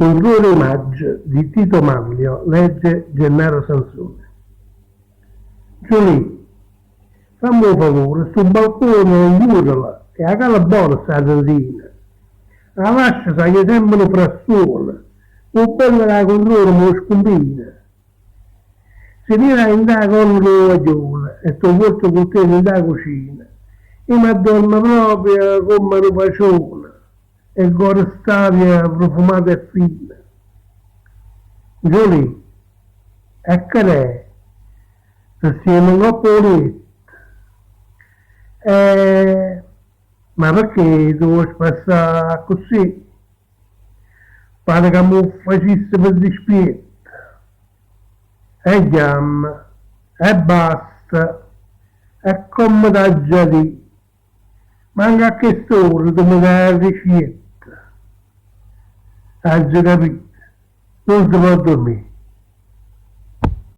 Controllo immagine di Tito Manlio, legge Gennaro Sansone. Giulì, fammi un favore, sul balcone non chiudela, e a cala buona sta tendina. La lascia sa che sembrano frassone, un bello la controllo mo scombina. Si tira in da con la vaglione, e tu volto con te in da cucina. E mi addormo proprio come una pacione, e con staria profumata e fina. Giulì, e che è? Se siamo troppo letto. Ma perché devo passare così? Pare che mi facesse per dispietto. E chiama, e basta, e come da già lì. Manca a che storia tu mi dai la ricetta. Hai già capito? Non si può dormire.